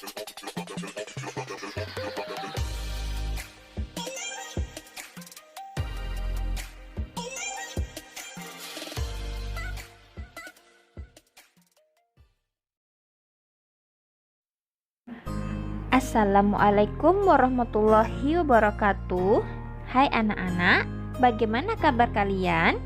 Assalamualaikum warahmatullahi wabarakatuh. Hai anak-anak, bagaimana kabar kalian?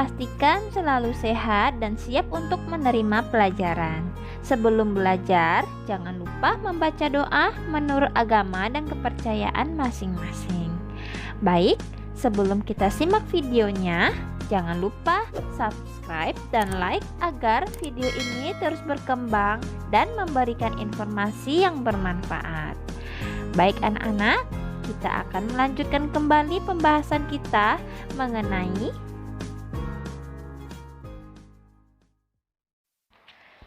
Pastikan selalu sehat dan siap untuk menerima pelajaran. Sebelum belajar, jangan lupa membaca doa menurut agama dan kepercayaan masing-masing. Baik, sebelum kita simak videonya, jangan lupa subscribe dan like agar video ini terus berkembang dan memberikan informasi yang bermanfaat. Baik anak-anak, kita akan melanjutkan kembali pembahasan kita mengenai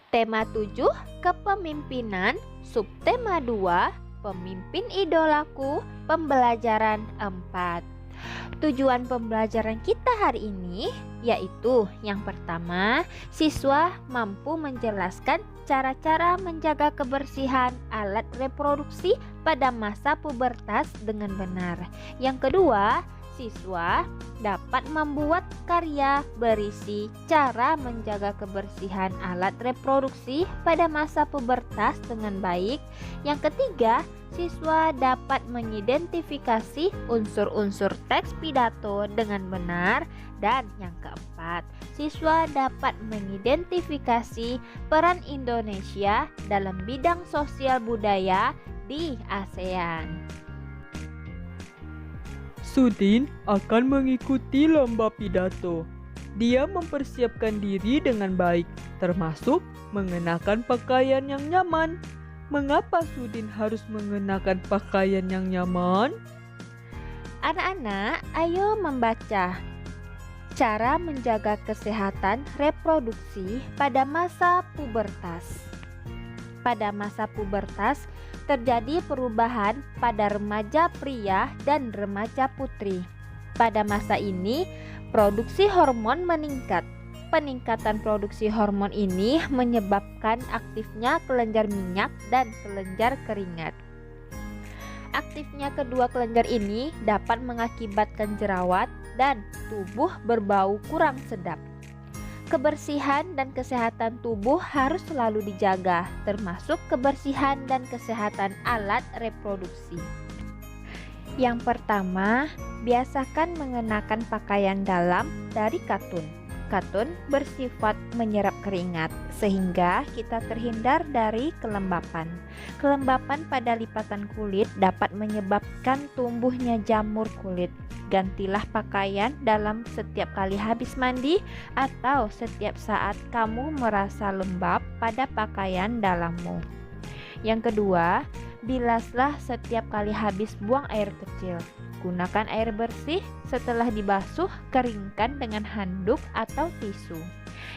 tema 7, kepemimpinan, subtema 2, pemimpin idolaku, pembelajaran 4. Tujuan pembelajaran kita hari ini yaitu yang pertama, siswa mampu menjelaskan cara-cara menjaga kebersihan alat reproduksi pada masa pubertas dengan benar. Yang kedua, siswa dapat membuat karya berisi cara menjaga kebersihan alat reproduksi pada masa pubertas dengan baik. Yang ketiga, siswa dapat mengidentifikasi unsur-unsur teks pidato dengan benar. Dan yang keempat, siswa dapat mengidentifikasi peran Indonesia dalam bidang sosial budaya di ASEAN. Sudin akan mengikuti lomba pidato. Dia mempersiapkan diri dengan baik, termasuk mengenakan pakaian yang nyaman. Mengapa Sudin harus mengenakan pakaian yang nyaman? Anak-anak, ayo membaca. Cara menjaga kesehatan reproduksi pada masa pubertas. Pada masa pubertas, terjadi perubahan pada remaja pria dan remaja putri. Pada masa ini, produksi hormon meningkat. Peningkatan produksi hormon ini menyebabkan aktifnya kelenjar minyak dan kelenjar keringat. Aktifnya kedua kelenjar ini dapat mengakibatkan jerawat dan tubuh berbau kurang sedap. Kebersihan dan kesehatan tubuh harus selalu dijaga, termasuk kebersihan dan kesehatan alat reproduksi. Yang pertama, biasakan mengenakan pakaian dalam dari katun. Katun bersifat menyerap keringat, sehingga kita terhindar dari kelembapan. Kelembapan pada lipatan kulit dapat menyebabkan tumbuhnya jamur kulit. Gantilah pakaian dalam setiap kali habis mandi atau setiap saat kamu merasa lembab pada pakaian dalammu. Yang kedua, bilaslah setiap kali habis buang air kecil. Gunakan air bersih, setelah dibasuh, keringkan dengan handuk atau tisu.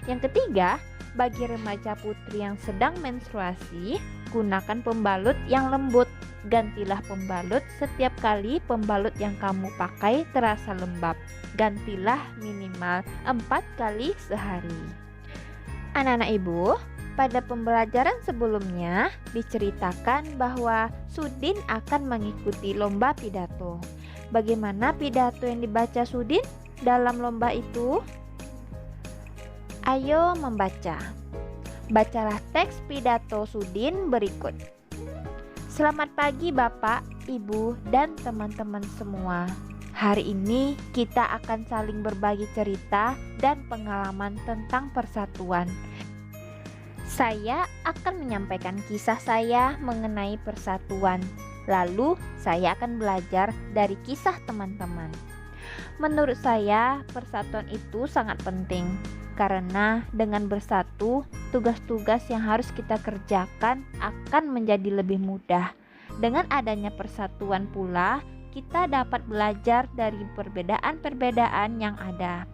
Yang ketiga, bagi remaja putri yang sedang menstruasi, gunakan pembalut yang lembut. Gantilah pembalut setiap kali pembalut yang kamu pakai terasa lembab. Gantilah minimal 4 kali sehari. Anak-anak ibu, pada pembelajaran sebelumnya diceritakan bahwa Sudin akan mengikuti lomba pidato. Bagaimana pidato yang dibaca Sudin dalam lomba itu? Ayo membaca. Bacalah teks pidato Sudin berikut. Selamat pagi Bapak, Ibu, dan teman-teman semua. Hari ini kita akan saling berbagi cerita dan pengalaman tentang persatuan. Saya akan menyampaikan kisah saya mengenai persatuan. Lalu saya akan belajar dari kisah teman-teman. Menurut saya, persatuan itu sangat penting karena dengan bersatu, tugas-tugas yang harus kita kerjakan akan menjadi lebih mudah. Dengan adanya persatuan pula, kita dapat belajar dari perbedaan-perbedaan yang ada.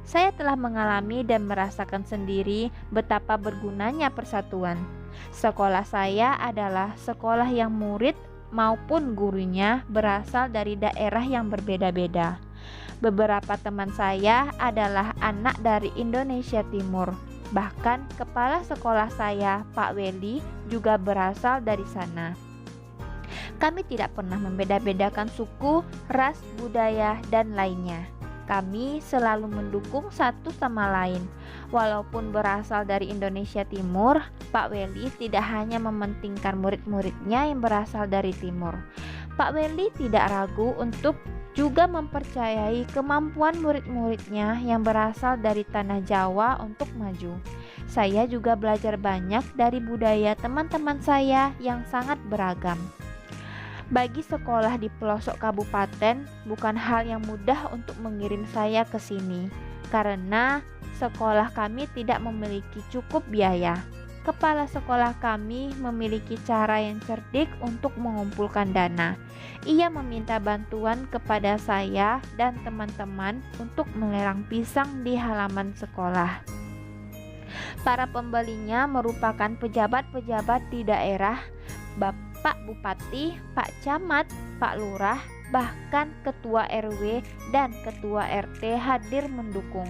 Saya telah mengalami dan merasakan sendiri betapa bergunanya persatuan. Sekolah saya adalah sekolah yang murid maupun gurunya berasal dari daerah yang berbeda-beda. Beberapa teman saya adalah anak dari Indonesia Timur, Bahkan kepala sekolah saya, Pak Weli, juga berasal dari sana. Kami tidak pernah membeda-bedakan suku, ras, budaya, dan lainnya. Kami selalu mendukung satu sama lain. Walaupun berasal dari Indonesia Timur, Pak Weli tidak hanya mementingkan murid-muridnya yang berasal dari Timur. Pak Weli tidak ragu untuk juga mempercayai kemampuan murid-muridnya yang berasal dari tanah Jawa untuk maju. Saya juga belajar banyak dari budaya teman-teman saya yang sangat beragam. Bagi sekolah di pelosok kabupaten, bukan hal yang mudah untuk mengirim saya ke sini, karena sekolah kami tidak memiliki cukup biaya. Kepala sekolah kami memiliki cara yang cerdik untuk mengumpulkan dana. Ia meminta bantuan kepada saya dan teman-teman untuk melelang pisang di halaman sekolah. Para pembelinya merupakan pejabat-pejabat di daerah, Bapak Bupati, Pak Camat, Pak Lurah, bahkan Ketua RW dan Ketua RT hadir mendukung.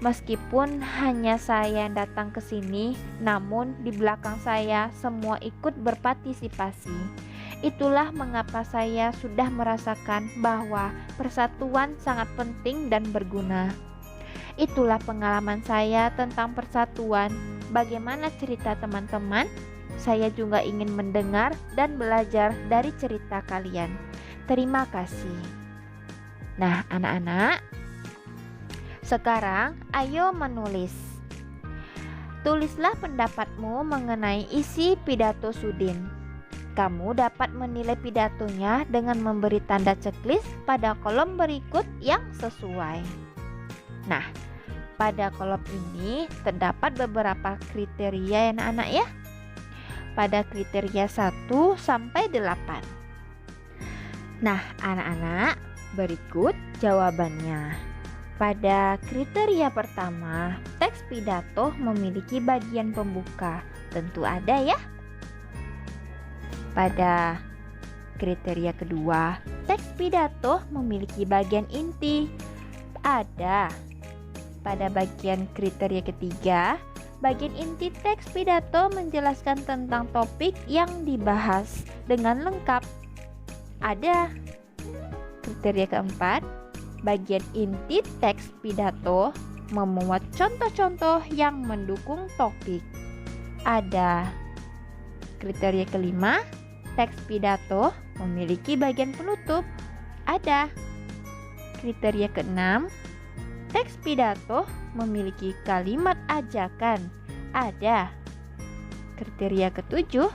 Meskipun hanya saya yang datang ke sini, namun di belakang saya semua ikut berpartisipasi. Itulah mengapa saya sudah merasakan bahwa persatuan sangat penting dan berguna. Itulah pengalaman saya tentang persatuan. Bagaimana cerita teman-teman? Saya juga ingin mendengar dan belajar dari cerita kalian. Terima kasih. Nah, anak-anak, sekarang ayo menulis. Tulislah pendapatmu mengenai isi pidato Sudin. Kamu dapat menilai pidatonya dengan memberi tanda checklist pada kolom berikut yang sesuai. Nah, pada kolom ini terdapat beberapa kriteria ya anak-anak ya. Pada kriteria 1 sampai 8. Nah, anak-anak, berikut jawabannya. Pada kriteria pertama, teks pidato memiliki bagian pembuka. Tentu ada ya. Pada kriteria kedua, teks pidato memiliki bagian inti. Ada. Pada bagian kriteria ketiga, bagian inti teks pidato menjelaskan tentang topik yang dibahas dengan lengkap. Ada. Kriteria keempat, bagian inti teks pidato memuat contoh-contoh yang mendukung topik. Ada. Kriteria kelima, teks pidato memiliki bagian penutup. Ada. Kriteria keenam, teks pidato memiliki kalimat ajakan. Ada. Kriteria ketujuh,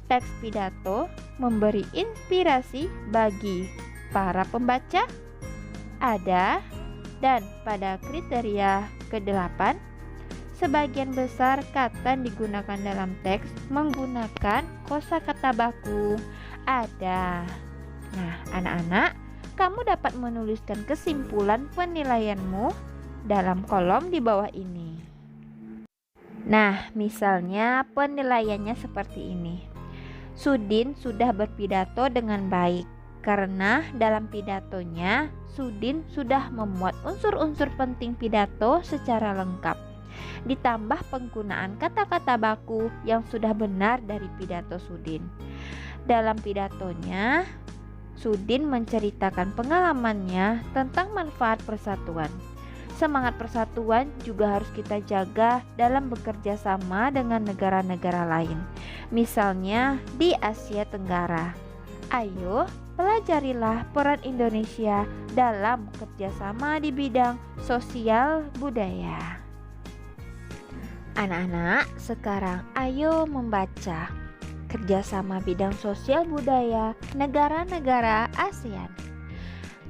teks pidato memberi inspirasi bagi para pembaca. Ada. Dan pada kriteria ke-8, sebagian besar kata yang digunakan dalam teks menggunakan kosakata baku. Ada. Nah, anak-anak, kamu dapat menuliskan kesimpulan penilaianmu dalam kolom di bawah ini. Nah, misalnya penilaiannya seperti ini. Sudin sudah berpidato dengan baik karena dalam pidatonya Sudin sudah memuat unsur-unsur penting pidato secara lengkap. Ditambah penggunaan kata-kata baku yang sudah benar dari pidato Sudin. Dalam pidatonya, Sudin menceritakan pengalamannya tentang manfaat persatuan. Semangat persatuan juga harus kita jaga dalam bekerja sama dengan negara-negara lain, misalnya di Asia Tenggara. Ayo, pelajarilah peran Indonesia dalam kerjasama di bidang sosial budaya. Anak-anak, sekarang ayo membaca kerjasama bidang sosial budaya negara-negara ASEAN.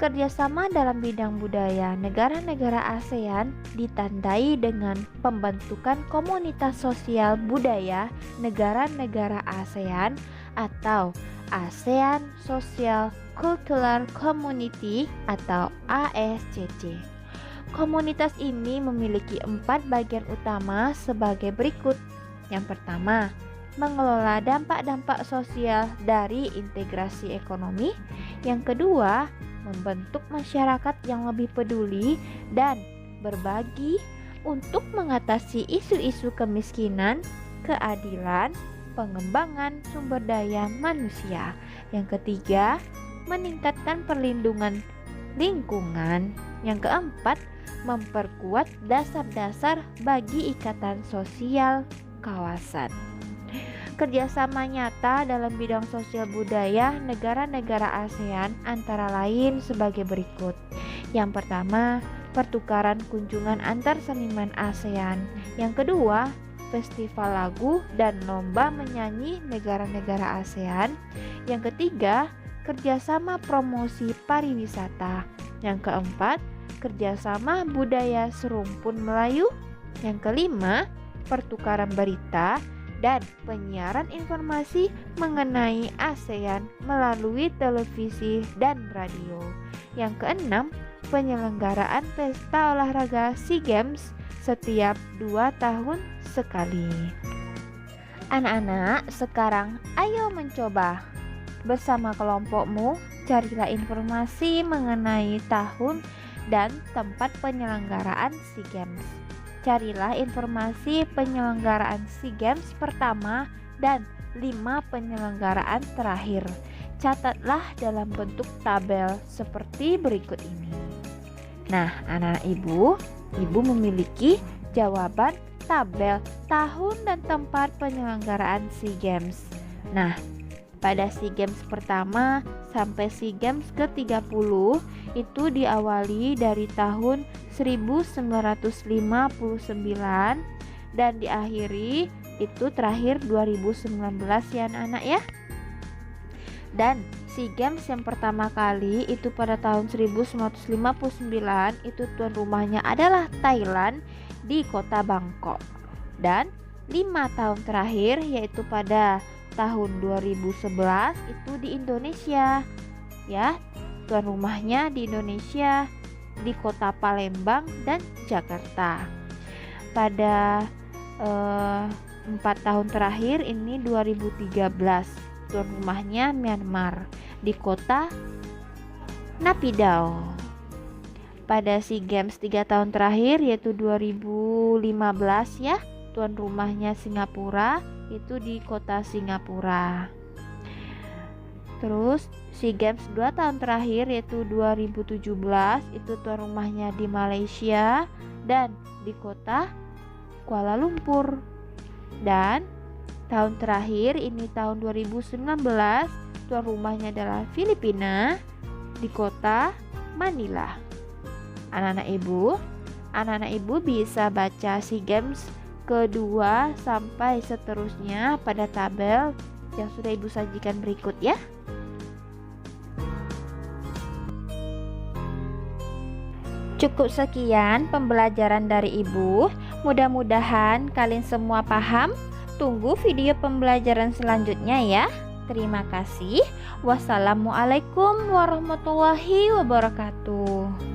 Kerjasama dalam bidang budaya negara-negara ASEAN ditandai dengan pembentukan komunitas sosial budaya negara-negara ASEAN atau ASEAN Social Cultural Community atau ASCC. Komunitas ini memiliki 4 bagian utama sebagai berikut. Yang pertama, mengelola dampak-dampak sosial dari integrasi ekonomi. Yang kedua, membentuk masyarakat yang lebih peduli dan berbagi untuk mengatasi isu-isu kemiskinan, keadilan, pengembangan sumber daya manusia. Yang ketiga, meningkatkan perlindungan lingkungan. Yang keempat, memperkuat dasar-dasar bagi ikatan sosial kawasan. Kerjasama nyata dalam bidang sosial budaya negara-negara ASEAN antara lain sebagai berikut. Yang pertama, pertukaran kunjungan antar seniman ASEAN. Yang kedua, festival lagu dan lomba menyanyi negara-negara ASEAN. Yang ketiga, kerjasama promosi pariwisata. Yang keempat, kerjasama budaya serumpun Melayu. Yang kelima, pertukaran berita dan penyiaran informasi mengenai ASEAN melalui televisi dan radio. Yang keenam, penyelenggaraan pesta olahraga SEA Games setiap 2 tahun sekali. Anak-anak, sekarang ayo mencoba. Bersama kelompokmu, carilah informasi mengenai tahun dan tempat penyelenggaraan SEA Games. Carilah informasi penyelenggaraan SEA Games pertama dan 5 penyelenggaraan terakhir. Catatlah dalam bentuk tabel seperti berikut ini. Nah, anak-anak ibu memiliki jawaban tabel tahun dan tempat penyelenggaraan SEA Games. Nah, pada SEA Games pertama sampai SEA Games ke-30 itu diawali dari tahun 1959 dan diakhiri itu terakhir 2019 ya anak-anak ya. Dan SEA Games yang pertama kali itu pada tahun 1959 itu tuan rumahnya adalah Thailand di kota Bangkok. Dan 5 tahun terakhir yaitu pada tahun 2011 itu di Indonesia ya. Tuan rumahnya di Indonesia di kota Palembang dan Jakarta. Pada 4 tahun terakhir ini 2013 tuan rumahnya Myanmar di kota Naypyidaw. Pada SEA Games 3 tahun terakhir yaitu 2015 ya, tuan rumahnya Singapura itu di kota Singapura. Terus SEA Games 2 tahun terakhir yaitu 2017 itu tuan rumahnya di Malaysia dan di kota Kuala Lumpur. Dan tahun terakhir ini tahun 2019 tuan rumahnya adalah Filipina di kota Manila. Anak-anak ibu bisa baca SEA Games kedua sampai seterusnya pada tabel yang sudah ibu sajikan berikut ya. Cukup sekian pembelajaran dari ibu. Mudah-mudahan kalian semua paham. Tunggu video pembelajaran selanjutnya ya. Terima kasih. Wassalamualaikum warahmatullahi wabarakatuh.